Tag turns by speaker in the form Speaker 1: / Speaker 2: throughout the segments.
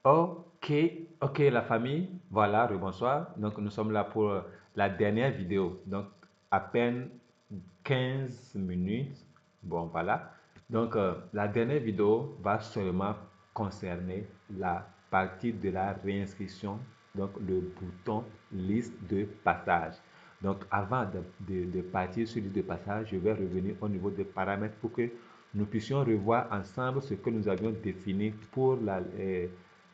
Speaker 1: Ok, ok la famille, voilà, bonsoir. Donc nous sommes là pour la dernière vidéo. Donc à peine 15 minutes. Bon voilà. Donc la dernière vidéo va seulement concerner la partie de la réinscription. Donc le bouton liste de passage. Donc avant de partir sur liste de passage, je vais revenir au niveau des paramètres pour que nous puissions revoir ensemble ce que nous avions défini pour la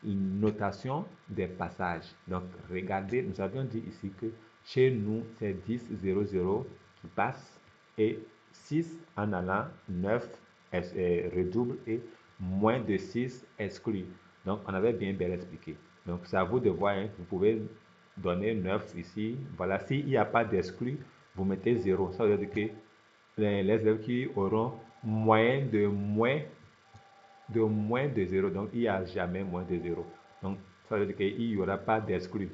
Speaker 1: une notation des passages. Donc, regardez, nous avions dit ici que chez nous, c'est 10, 0, 0 qui passe et 6 en allant, 9 redouble et moins de 6 exclut. Donc, on avait bien expliqué. Donc, c'est à vous de voir. Hein. Vous pouvez donner 9 ici. Voilà, s'il n'y a pas d'exclus, vous mettez 0. Ça veut dire que les élèves qui auront moins de 0. Donc, il n'y a jamais moins de 0. Donc, ça veut dire qu'il n'y aura pas d'exclus.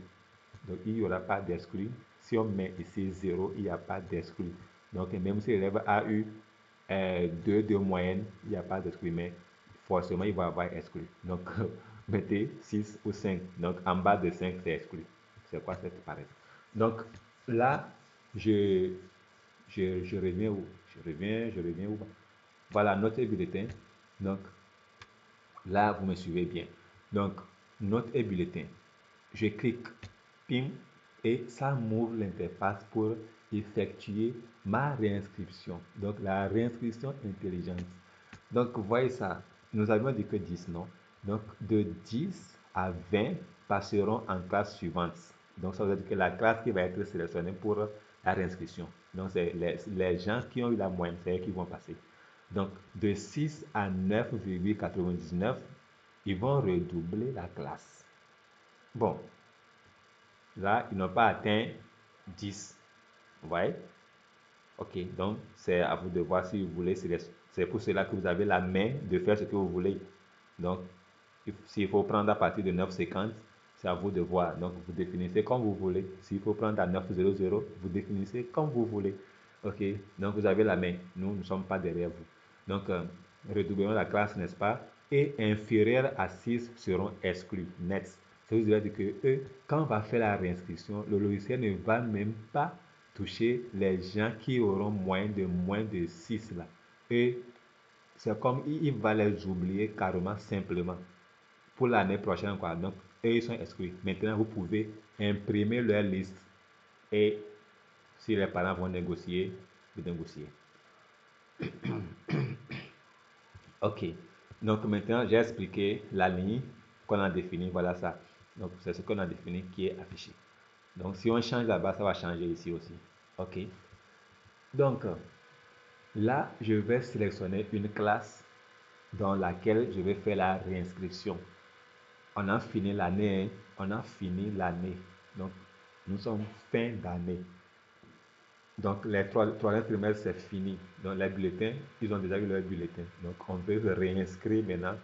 Speaker 1: Donc, il n'y aura pas d'exclus. Si on met ici 0, il n'y a pas d'exclus. Donc, même si l'élève a eu 2 de moyenne, il n'y a pas d'exclus, mais forcément, il va avoir exclu. Donc, mettez 6 ou 5. Donc, en bas de 5, c'est exclu. C'est quoi cette pareil? Donc, là, je, je reviens où? Je reviens où? Voilà, notre bulletin. Donc, là, vous me suivez bien. Donc, note et bulletin. Je clique PIM et ça m'ouvre l'interface pour effectuer ma réinscription. Donc, la réinscription intelligente. Donc, vous voyez ça. Nous avions dit que 10, non? Donc, de 10 à 20 passeront en classe suivante. Donc, ça veut dire que la classe qui va être sélectionnée pour la réinscription. Donc, c'est les gens qui ont eu la moyenne, c'est eux qui vont passer. Donc, de 6 à 9,99, ils vont redoubler la classe. Bon, là, ils n'ont pas atteint 10. Vous voyez? Ok, donc c'est à vous de voir si vous voulez. C'est pour cela que vous avez la main de faire ce que vous voulez. Donc, s'il faut prendre à partir de 9,50, c'est à vous de voir. Donc, vous définissez comme vous voulez. S'il faut prendre à 9,00, vous définissez comme vous voulez. Ok, donc vous avez la main. Nous ne sommes pas derrière vous. Donc, redoublons la classe, n'est-ce pas? Et inférieurs à 6 seront exclus. Next. Ça veut dire que eux, quand on va faire la réinscription, le logiciel ne va même pas toucher les gens qui auront moins de 6 là. Et c'est comme il va les oublier carrément simplement pour l'année prochaine. Quoi. Donc, eux, ils sont exclus. Maintenant, vous pouvez imprimer leur liste et si les parents vont négocier, vous négociez. Ok. Donc, maintenant, j'ai expliqué la ligne qu'on a définie. Voilà ça. Donc, c'est ce qu'on a défini qui est affiché. Donc, si on change là-bas, ça va changer ici aussi. Ok. Donc, là, je vais sélectionner une classe dans laquelle je vais faire la réinscription. On a fini l'année, hein. On a fini l'année. Donc, nous sommes fin d'année. Donc, les troisième trimestre, c'est fini. Donc, les bulletins, ils ont déjà eu leur bulletin. Donc, on veut se réinscrire maintenant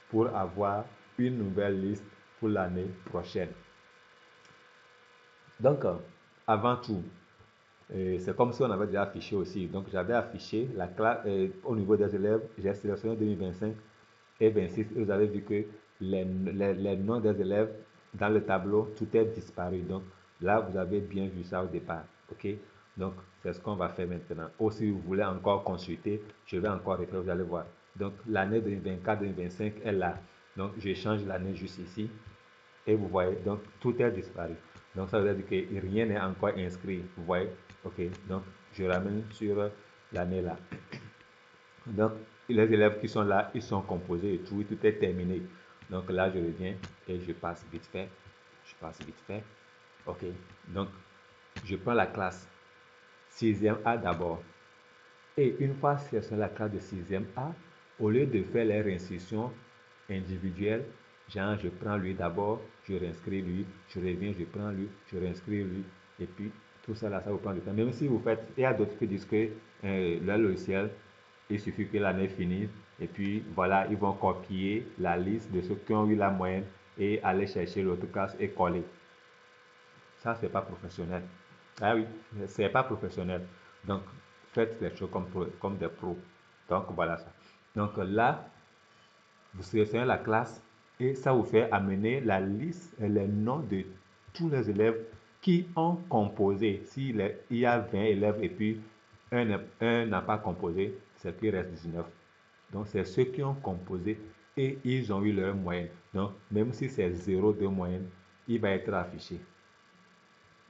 Speaker 1: pour avoir une nouvelle liste pour l'année prochaine. Donc, avant tout, c'est comme si on avait déjà affiché aussi. Donc, j'avais affiché la classe au niveau des élèves. J'ai sélectionné 2025 et 26. Et vous avez vu que les noms des élèves dans le tableau, tout est disparu. Donc, là, vous avez bien vu ça au départ. OK? Donc, c'est ce qu'on va faire maintenant. Ou si vous voulez encore consulter, je vais encore refaire, vous allez voir. Donc, l'année 2024-2025 est là. Donc, je change l'année juste ici. Et vous voyez, donc tout est disparu. Donc ça veut dire que rien n'est encore inscrit. Vous voyez, ok. Donc je ramène sur l'année là. Donc les élèves qui sont là, ils sont composés et tout est terminé. Donc là, je reviens et je passe vite fait. Je passe vite fait. Ok. Donc je prends la classe 6e A d'abord. Et une fois sélectionné la classe de 6e A, au lieu de faire les réinscriptions individuelles, genre je prends lui d'abord, je réinscris lui, je reviens, je prends lui, je réinscris lui, et puis tout ça là, ça vous prend du temps. Même si vous faites, il y a d'autres qui disent que le logiciel, il suffit que l'année finisse, et puis voilà, ils vont copier la liste de ceux qui ont eu la moyenne et aller chercher l'autre classe et coller. Ça, c'est pas professionnel. Ah oui, c'est pas professionnel. Donc, faites les choses comme des pros. Donc, voilà ça. Donc, là, vous sélectionnez la classe Et ça vous fait amener la liste et les noms de tous les élèves qui ont composé. S'il y a 20 élèves et puis un n'a pas composé, c'est qu'il reste 19. Donc, c'est ceux qui ont composé et ils ont eu leur moyenne. Donc, même si c'est 0 de moyenne, il va être affiché.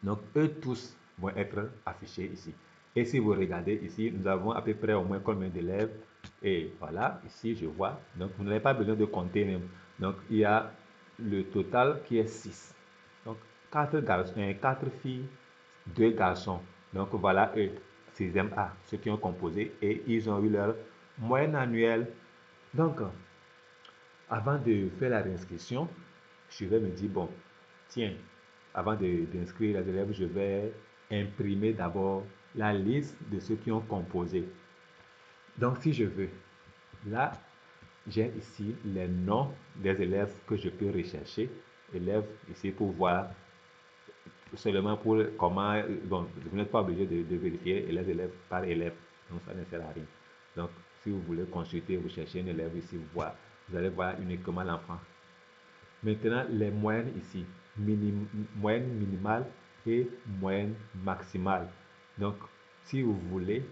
Speaker 1: Donc, eux tous vont être affichés ici. Et si vous regardez ici, nous avons à peu près au moins combien d'élèves. Et voilà, ici, je vois. Donc, vous n'avez pas besoin de compter même. Donc, il y a le total qui est 6. Donc, 4 garçons, 4 filles, 2 garçons. Donc, voilà eux, 6e A, ceux qui ont composé. Et ils ont eu leur moyenne annuelle. Donc, avant de faire la réinscription, je vais me dire, bon, tiens, avant d'inscrire les élèves, je vais imprimer d'abord la liste de ceux qui ont composé. Donc, si je veux, là, j'ai ici les noms des élèves que je peux rechercher. Élèves ici pour voir seulement pour comment, bon, vous n'êtes pas obligé de vérifier les élèves par élève, donc ça ne sert à rien. Donc, si vous voulez consulter, vous cherchez un élève ici, vous allez voir uniquement l'enfant. Maintenant, les moyennes ici, moyenne minimale et moyenne maximale. Donc, si vous voulez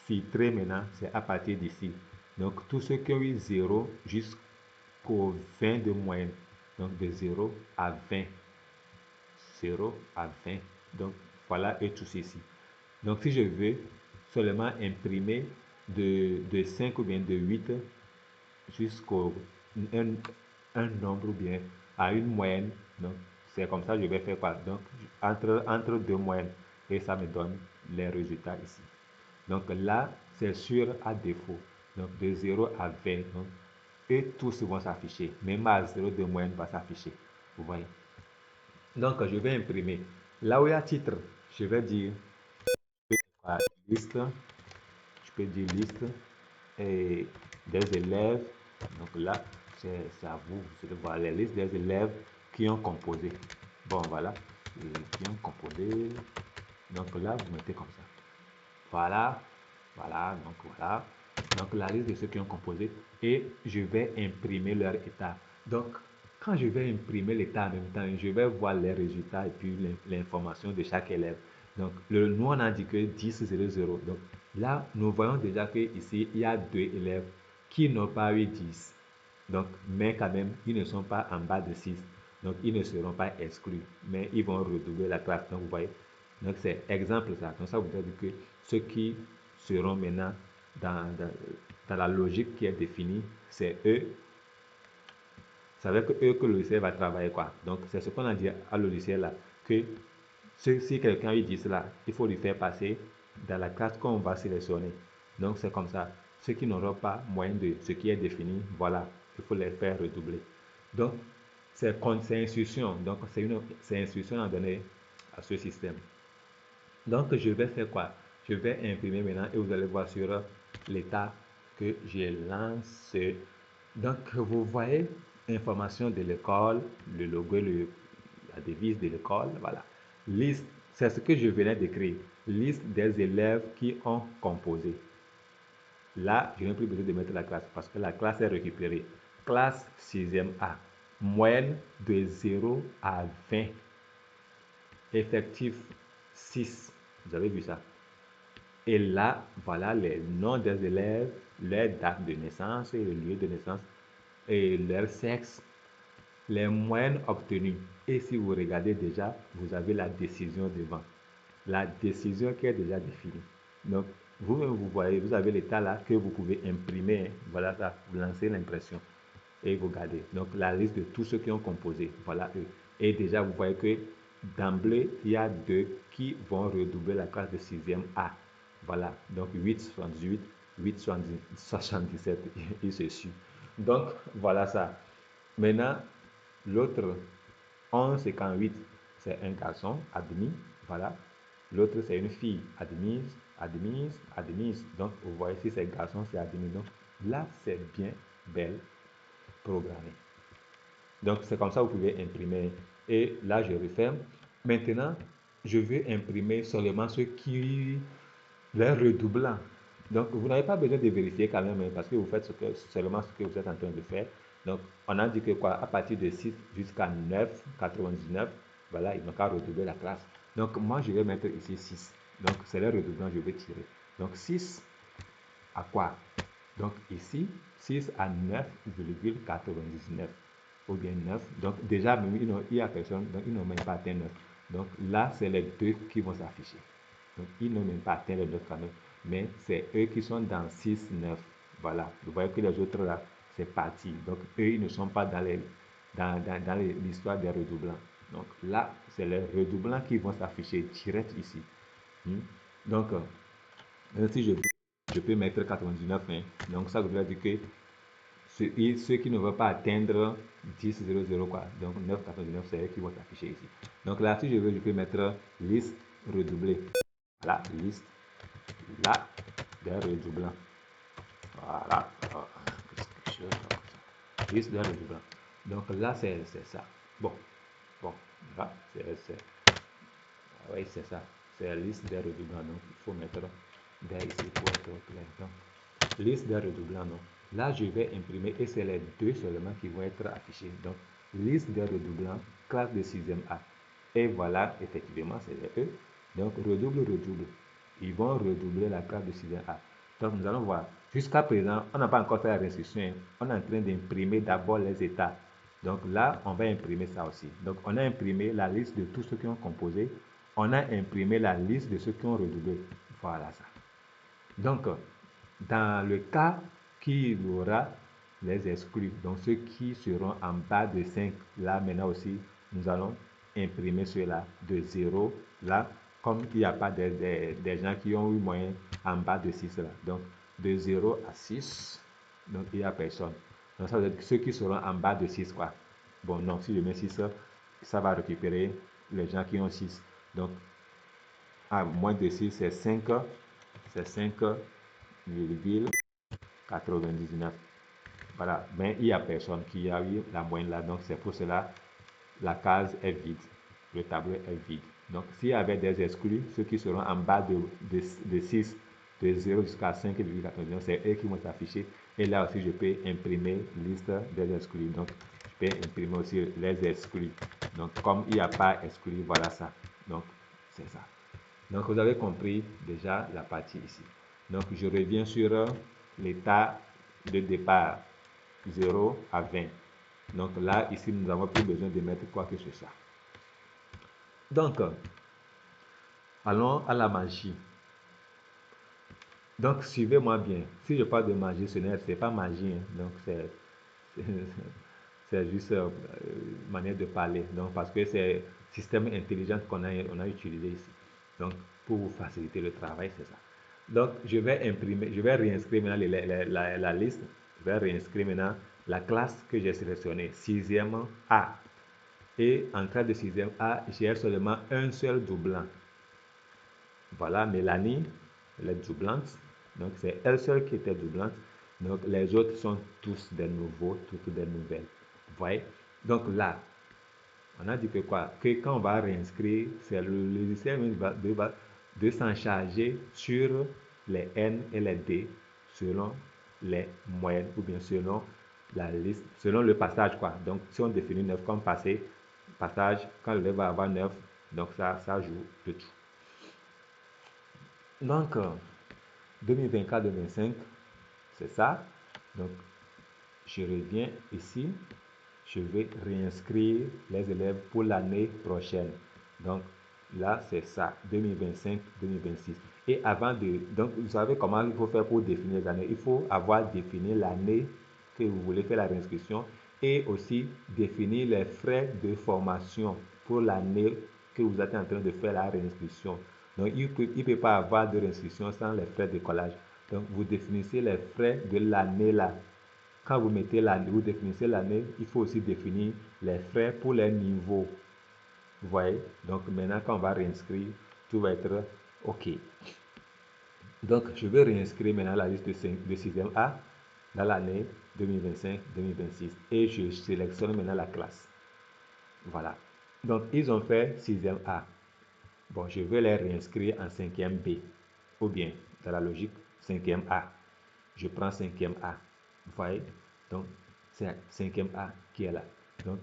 Speaker 1: filtrer maintenant, c'est à partir d'ici. Donc, tous ceux qui ont eu 0 jusqu'au 20 de moyenne. Donc, de 0 à 20. 0 à 20. Donc, voilà et tous ici. Donc, si je veux seulement imprimer de 5 ou bien de 8 jusqu'au un nombre ou bien à une moyenne. Donc, c'est comme ça que je vais faire quoi? Donc, entre deux moyennes. Et ça me donne les résultats ici. Donc là, c'est sûr à défaut. Donc, de 0 à 20. Donc, et tous vont s'afficher. Même à 0 de moyenne va s'afficher. Vous voyez? Donc, je vais imprimer. Là où il y a titre, je vais dire liste. Je peux dire liste et des élèves. Donc là, c'est à vous. Vous allez voir les listes des élèves qui ont composé. Bon, voilà. Et qui ont composé. Donc là, vous mettez comme ça. Voilà. Voilà. Donc voilà. Donc la liste de ceux qui ont composé. Et je vais imprimer leur état. Donc, quand je vais imprimer l'état en même temps, je vais voir les résultats et puis l'information de chaque élève. Donc, nous, on a dit que 10, 0, 0. Donc, là, nous voyons déjà qu'ici, il y a 2 élèves qui n'ont pas eu 10. Donc, mais quand même, ils ne sont pas en bas de 6. Donc, ils ne seront pas exclus. Mais ils vont redoubler la classe. Donc, vous voyez. Donc, c'est exemple ça. Donc, ça voudrait dire que ceux qui seront maintenant dans la logique qui est définie, c'est eux. Ça veut dire que eux que le logiciel va travailler quoi. Donc, c'est ce qu'on a dit à le logiciel là. Que si quelqu'un lui dit cela, il faut lui faire passer dans la classe qu'on va sélectionner. Donc, c'est comme ça. Ceux qui n'auront pas moyen de ce qui est défini, voilà, il faut les faire redoubler. Donc, c'est instruction. Donc, c'est instruction à donner à ce système. Donc, je vais faire quoi? Je vais imprimer maintenant et vous allez voir sur l'état que j'ai lancé. Donc, vous voyez information de l'école, le logo, la devise de l'école, voilà. Liste, c'est ce que je venais d'écrire. Liste des élèves qui ont composé. Là, je n'ai plus besoin de mettre la classe parce que la classe est récupérée. Classe 6e A. Moyenne de 0 à 20. Effectif 6. Vous avez vu ça? Et là, voilà les noms des élèves, leur date de naissance et le lieu de naissance et leur sexe, les moyennes obtenues. Et si vous regardez déjà, vous avez la décision devant. La décision qui est déjà définie. Donc, vous-même, vous voyez, vous avez l'état là que vous pouvez imprimer. Voilà ça, vous lancez l'impression et vous gardez. Donc, la liste de tous ceux qui ont composé, voilà eux. Et déjà, vous voyez que d'emblée, il y a 2 qui vont redoubler la classe de 6e A. Voilà, donc 8, 78, 8, 77, il se suit. Donc, voilà ça. Maintenant, l'autre, 11 8, c'est un garçon, admis, voilà. L'autre, c'est une fille, admise, admise, admise. Donc, vous voyez, si c'est garçon, c'est admis. Donc, là, c'est bien belle programmé. Donc, c'est comme ça que vous pouvez imprimer. Et là, je referme. Maintenant, je veux imprimer seulement ceux qui les redoublant. Donc, vous n'avez pas besoin de vérifier quand même, parce que vous faites seulement ce que vous êtes en train de faire. Donc, on a dit que quoi, à partir de 6 jusqu'à 9,99, voilà, il n'a qu'à redoubler la classe. Donc, moi, je vais mettre ici 6. Donc, c'est le redoublant que je vais tirer. Donc, 6 à quoi? Donc, ici, 6 à 9,99 ou bien 9. Donc, déjà, il n'y a personne, donc ils n'ont même pas atteint 9. Donc, là, c'est les deux qui vont s'afficher. Donc, ils n'ont même pas atteint les 9 quand même. Mais c'est eux qui sont dans 6, 9. Voilà. Vous voyez que les autres là, c'est parti. Donc, eux, ils ne sont pas dans l'histoire des redoublants. Donc, là, c'est les redoublants qui vont s'afficher direct ici. Donc, si je peux mettre 99, hein. Donc, ça voudrait dire que ceux qui ne veulent pas atteindre 10,00 quoi. Donc 9,99, c'est eux qui vont s'afficher ici. Donc là, si je veux, je peux mettre liste redoublée. Voilà, liste là des redoublants. Voilà. Liste des redoublants. Donc là, c'est ça. Bon, là, oui, c'est ça. C'est la liste des redoublants. Donc il faut mettre des ici pour être clair. Donc, liste des redoublants, non. Là, je vais imprimer et c'est les deux seulement qui vont être affichés. Donc, liste des redoublants, classe de 6e A. Et voilà, effectivement, c'est les E. Donc, redouble, redouble. Ils vont redoubler la classe de 6e A. Donc, nous allons voir. Jusqu'à présent, on n'a pas encore fait la restitution. On est en train d'imprimer d'abord les états. Donc là, on va imprimer ça aussi. Donc, on a imprimé la liste de tous ceux qui ont composé. On a imprimé la liste de ceux qui ont redoublé. Voilà ça. Donc, dans le cas qu'il y aura les exclus, donc ceux qui seront en bas de 5, là maintenant aussi, nous allons imprimer cela de 0, là, comme il n'y a pas des gens qui ont eu moyen en bas de 6 là. Donc, de 0 à 6, donc il n'y a personne. Donc, ça veut dire que ceux qui seront en bas de 6, quoi. Bon, non, si je mets 6, ça va récupérer les gens qui ont 6. Donc, à moins de 6, c'est 5, c'est 5,99. Voilà, mais il n'y a personne qui a eu la moyenne là, donc c'est pour cela la case est vide, le tableau est vide. Donc s'il y avait des exclus, ceux qui seront en bas de 6, de 0 jusqu'à 5,99, c'est eux qui vont s'afficher. Et là aussi, je peux imprimer liste des exclus. Donc je peux imprimer aussi les exclus. Donc comme il n'y a pas exclus, voilà ça. Donc c'est ça. Donc vous avez compris déjà la partie ici. Donc je reviens sur l'état de départ 0 à 20. Donc là, ici, nous n'avons plus besoin de mettre quoi que ce soit. Donc, allons à la magie. Donc, suivez-moi bien. Si je parle de magie, ce n'est pas magie. Hein. Donc, c'est juste manière de parler. Donc, parce que c'est système intelligent qu'on a utilisé ici. Donc, pour vous faciliter le travail, c'est ça. Donc, je vais imprimer, je vais réinscrire maintenant la liste. Je vais réinscrire maintenant la classe que j'ai sélectionnée, 6e A. Et en cas de 6e A, j'ai seulement un seul doublant. Voilà, Mélanie, elle est doublante. Donc, c'est elle seule qui était doublante. Donc, les autres sont tous des nouveaux, toutes des nouvelles. Vous voyez? Donc là, on a dit que quoi? Que quand on va réinscrire, c'est le logiciel de s'en charger sur les N et les D selon les moyennes ou bien selon la liste, selon le passage quoi. Donc si on définit 9 comme passage, quand le va avoir 9, donc ça joue de tout. Donc 2024-2025, c'est ça. Donc je reviens ici, je vais réinscrire les élèves pour l'année prochaine. Donc là, c'est ça, 2025-2026. Et avant de... Donc, vous savez comment il faut faire pour définir les années. Il faut avoir défini l'année que vous voulez faire la réinscription et aussi définir les frais de formation pour l'année que vous êtes en train de faire la réinscription. Donc, il ne peut pas avoir de réinscription sans les frais de collage. Donc, vous définissez les frais de l'année là. Quand vous mettez l'année, vous définissez l'année, il faut aussi définir les frais pour les niveaux. Vous voyez? Donc maintenant, quand on va réinscrire, tout va être OK. Donc, je vais réinscrire maintenant la liste de 6e A dans l'année 2025-2026. Et je sélectionne maintenant la classe. Voilà. Donc, ils ont fait 6e A. Bon, je vais les réinscrire en 5e B. Ou bien, dans la logique, 5e A. Je prends 5e A. Vous voyez? Donc, c'est 5e A qui est là. Donc,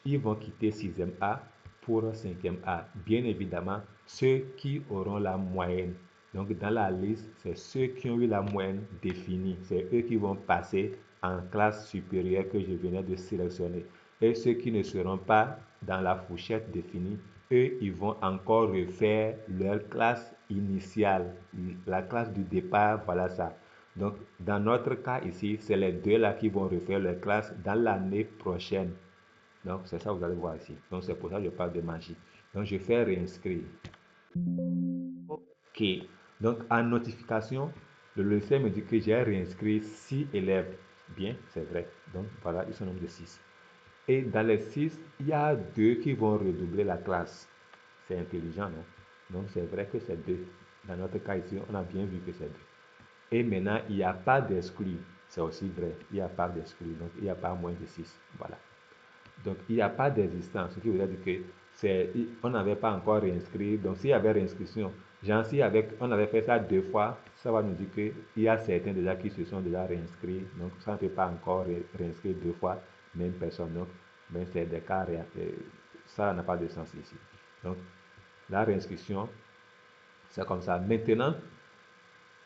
Speaker 1: ils vont quitter 6e A pour 5e A. Bien évidemment, ceux qui auront la moyenne. Donc, dans la liste, c'est ceux qui ont eu la moyenne définie. C'est eux qui vont passer en classe supérieure que je venais de sélectionner. Et ceux qui ne seront pas dans la fourchette définie, eux, ils vont encore refaire leur classe initiale, la classe du départ, voilà ça. Donc, dans notre cas ici, c'est les deux là qui vont refaire leur classe dans l'année prochaine. Donc, c'est ça que vous allez voir ici. Donc, c'est pour ça que je parle de magie. Donc, je fais réinscrire. OK. Donc, en notification, le logiciel me dit que j'ai réinscrit 6 élèves. Bien, c'est vrai. Donc, voilà, ils sont au nombre de 6. Et dans les 6, il y a 2 qui vont redoubler la classe. C'est intelligent, non? Donc, c'est vrai que c'est 2. Dans notre cas ici, on a bien vu que c'est 2. Et maintenant, il n'y a pas d'exclus. C'est aussi vrai. Il n'y a pas d'exclus. Donc, il n'y a pas moins de 6. Voilà. Donc, il n'y a pas d'existence. Ce qui veut dire que on n'avait pas encore réinscrit. Donc, s'il y avait réinscription, genre, si on avait fait ça 2 fois, ça va nous dire qu'il y a certains déjà qui se sont déjà réinscrits. Donc, ça ne peut pas encore réinscrire 2 fois, même personne. Donc, mais c'est des cas, ça n'a pas de sens ici. Donc, la réinscription, c'est comme ça. Maintenant,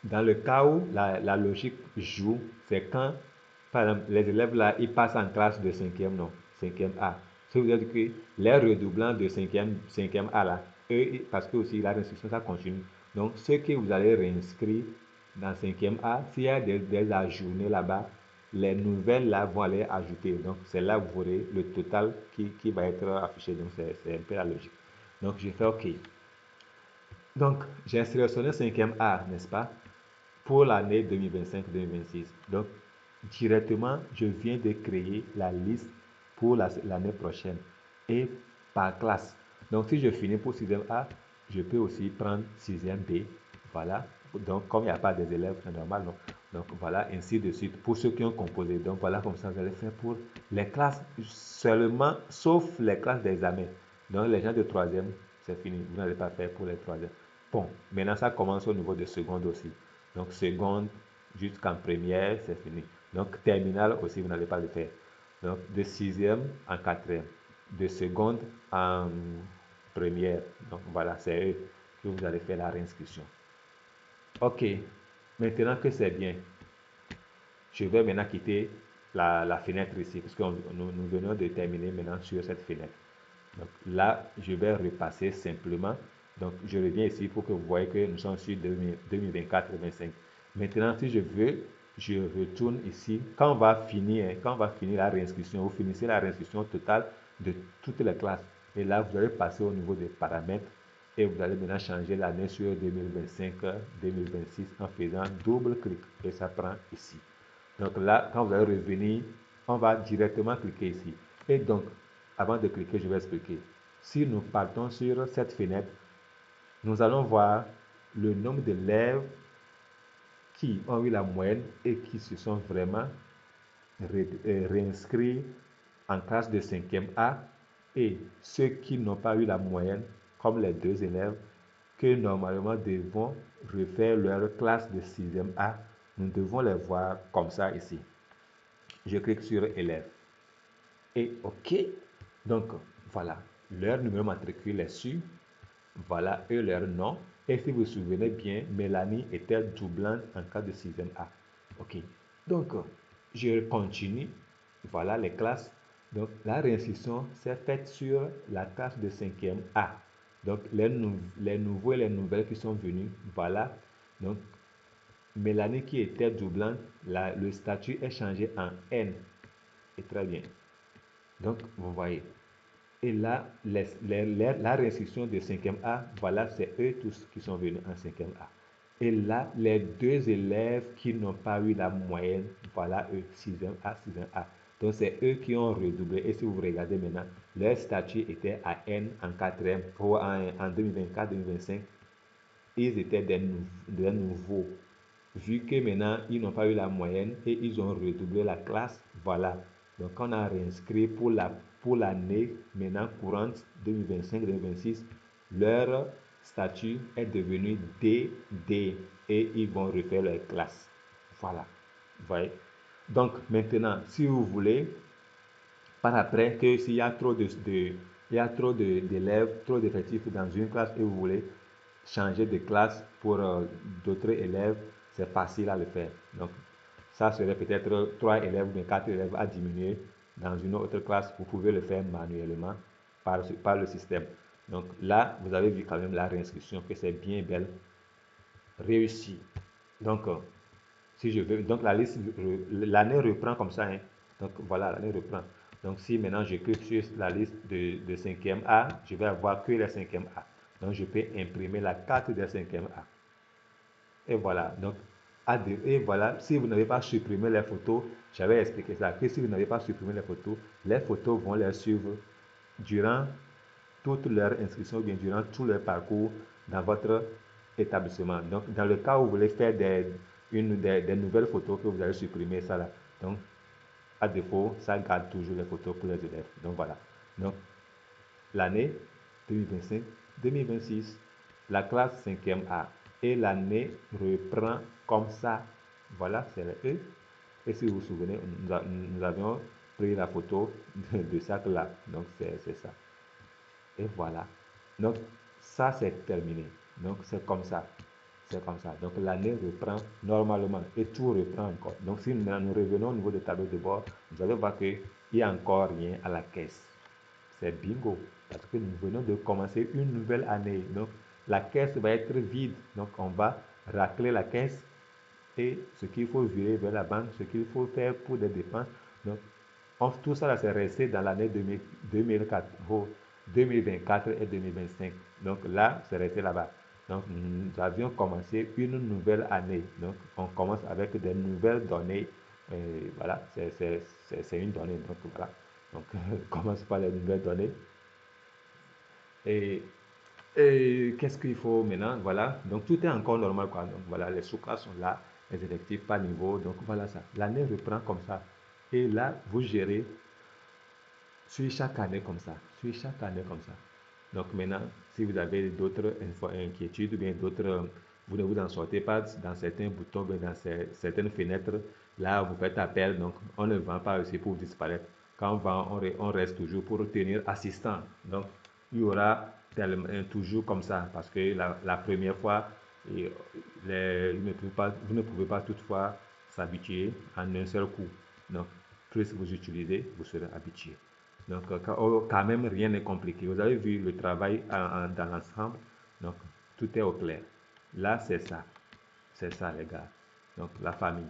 Speaker 1: dans le cas où la logique joue, c'est quand, par exemple, les élèves là, ils passent en classe de 5e, non, 5e A. Ça veut dire que les redoublants de 5e A là, eux, parce que aussi la réinscription, ça continue. Donc, ceux que vous allez réinscrire dans 5e A, s'il y a des ajournés là-bas, les nouvelles là vont aller ajouter. Donc, c'est là que vous aurez le total qui va être affiché. Donc, c'est un peu la logique. Donc, je fais OK. Donc, j'ai sélectionné 5e A, n'est-ce pas? Pour l'année 2025-2026. Donc, directement, je viens de créer la liste pour l'année prochaine et par classe. Donc, si je finis pour 6e A, je peux aussi prendre 6e B. Voilà. Donc, comme il n'y a pas des élèves, c'est normal, non? Donc, voilà, ainsi de suite pour ceux qui ont composé. Donc, voilà comme ça, vous allez faire pour les classes seulement, sauf les classes d'examen. Donc, les gens de 3e, c'est fini. Vous n'allez pas faire pour les 3e. Bon, maintenant, ça commence au niveau de seconde aussi. Donc, seconde jusqu'en première, c'est fini. Donc, terminale aussi, vous n'allez pas le faire. Donc, de 6e en 4e, de seconde en première. Donc, voilà, c'est eux que vous allez faire la réinscription. OK, maintenant que c'est bien, je vais maintenant quitter la fenêtre ici, parce que nous venons de terminer maintenant sur cette fenêtre. Donc là, je vais repasser simplement. Donc, je reviens ici pour que vous voyez que nous sommes sur 2024-2025. Maintenant, si je veux, je retourne ici. Quand on va finir la réinscription, vous finissez la réinscription totale de toutes les classes. Et là, vous allez passer au niveau des paramètres et vous allez maintenant changer l'année sur 2025-2026 en faisant double clic. Et ça prend ici. Donc là, quand vous allez revenir, on va directement cliquer ici. Et donc, avant de cliquer, je vais expliquer. Si nous partons sur cette fenêtre, nous allons voir le nombre d'élèves qui ont eu la moyenne et qui se sont vraiment réinscrits en classe de 5e A et ceux qui n'ont pas eu la moyenne, comme les 2 élèves, que normalement devons refaire leur classe de 6e A. Nous devons les voir comme ça ici. Je clique sur élèves. Et OK. Donc, voilà. Leur numéro matricule est su. Voilà, et leur nom. Et si vous vous souvenez bien, Mélanie était doublante en cas de 6e A. OK. Donc, je continue. Voilà les classes. Donc, la réinscription s'est faite sur la classe de 5e A. Donc, les nouveaux et les nouvelles qui sont venus, voilà. Donc, Mélanie qui était doublante, le statut est changé en N. Et très bien. Donc, vous voyez. Et là, la réinscription de 5e A, voilà, c'est eux tous qui sont venus en 5e A. Et là, les 2 élèves qui n'ont pas eu la moyenne, voilà eux, 6e A, 6e A. Donc, c'est eux qui ont redoublé. Et si vous regardez maintenant, leur statut était à N en 4e. En 2024-2025, ils étaient des nouveaux. Vu que maintenant, ils n'ont pas eu la moyenne et ils ont redoublé la classe, voilà. Donc, on a réinscrit pour l'année maintenant courante 2025-2026, leur statut est devenu DD et ils vont refaire leur classe. Voilà. Vous voyez? Donc, maintenant, si vous voulez, par après, que s'il y a trop il y a trop d'élèves, trop d'effectifs dans une classe et vous voulez changer de classe pour d'autres élèves, c'est facile à le faire. Donc, ça serait peut-être 3 élèves ou 4 élèves à diminuer dans une autre classe. Vous pouvez le faire manuellement par le système. Donc là, vous avez vu quand même la réinscription que c'est bien belle réussi. Donc, si je veux, donc la liste, l'année reprend comme ça. Hein. Donc voilà, l'année reprend. Donc si maintenant je clique sur la liste de 5e A, je vais avoir que les 5e A. Donc je peux imprimer la carte des 5e A. Et voilà, donc, et voilà, si vous n'avez pas supprimé les photos, j'avais expliqué ça, que si vous n'avez pas supprimé les photos vont les suivre durant toute leur inscription, ou bien durant tout leur parcours dans votre établissement. Donc, dans le cas où vous voulez faire des nouvelles photos que vous allez supprimer, ça là. Donc, à défaut, ça garde toujours les photos pour les élèves. Donc, voilà. Donc, l'année 2025-2026, la classe 5e A. Et l'année reprend comme ça. Voilà, c'est le E. Et si vous vous souvenez, nous avions pris la photo de ça là. Donc, c'est ça. Et voilà. Donc, ça, c'est terminé. Donc, c'est comme ça. C'est comme ça. Donc, l'année reprend normalement et tout reprend encore. Donc, si nous revenons au niveau du tableau de bord, vous allez voir qu'il n'y a encore rien à la caisse. C'est bingo. Parce que nous venons de commencer une nouvelle année. Donc, la caisse va être vide. Donc, on va racler la caisse et ce qu'il faut virer vers la banque, ce qu'il faut faire pour des dépenses. Donc, tout ça, c'est resté dans l'année 2004, 2024 et 2025. Donc là, c'est resté là-bas. Donc, nous avions commencé une nouvelle année. Donc, on commence avec des nouvelles données. Et voilà, c'est une donnée. Donc, voilà. Donc, on commence par les nouvelles données. Et, et qu'est-ce qu'il faut maintenant? Voilà. Donc, tout est encore normal, quoi. Donc, voilà, les sous-classes sont là, les effectifs par niveau. Donc, voilà ça. L'année reprend comme ça. Et là, vous gérez sur chaque année comme ça, sur chaque année comme ça. Donc maintenant, si vous avez d'autres inquiétudes ou bien d'autres, vous ne vous en sortez pas dans certains boutons, bien dans certaines fenêtres, là vous faites appel, donc on ne vend pas aussi pour disparaître. Quand on vend, on reste toujours pour tenir assistant. Donc il y aura toujours comme ça, parce que la première fois, vous ne pouvez pas toutefois s'habituer en un seul coup. Donc plus vous utilisez, vous serez habitué. Donc, quand même, rien n'est compliqué. Vous avez vu le travail dans l'ensemble. Donc, tout est au clair. Là, c'est ça. C'est ça, les gars. Donc, la famille.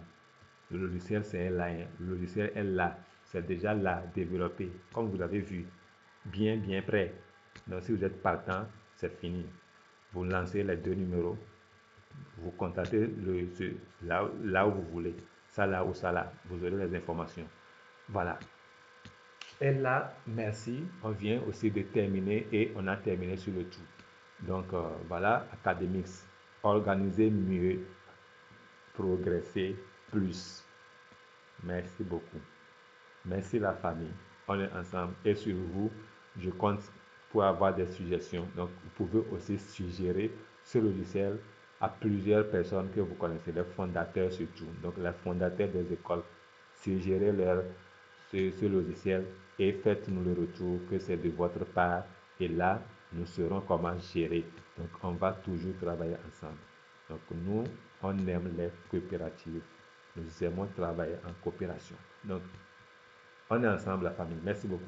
Speaker 1: Le logiciel, c'est là. Hein. Le logiciel est là. C'est déjà là, développé. Comme vous l'avez vu. Bien, bien prêt. Donc, si vous êtes partant, c'est fini. Vous lancez les 2 numéros. Vous contactez là où vous voulez. Ça là ou ça là. Vous aurez les informations. Voilà. Et là, merci, on vient aussi de terminer et on a terminé sur le tout. Donc voilà, Academics, organiser mieux, progresser plus. Merci beaucoup. Merci la famille. On est ensemble et sur vous, je compte pour avoir des suggestions. Donc vous pouvez aussi suggérer ce logiciel à plusieurs personnes que vous connaissez, les fondateurs surtout, donc les fondateurs des écoles. Suggérez leur ce logiciel et faites-nous le retour que c'est de votre part. Et là, nous saurons comment gérer. Donc, on va toujours travailler ensemble. Donc, nous, on aime les coopératives. Nous aimons travailler en coopération. Donc, on est ensemble, la famille. Merci beaucoup.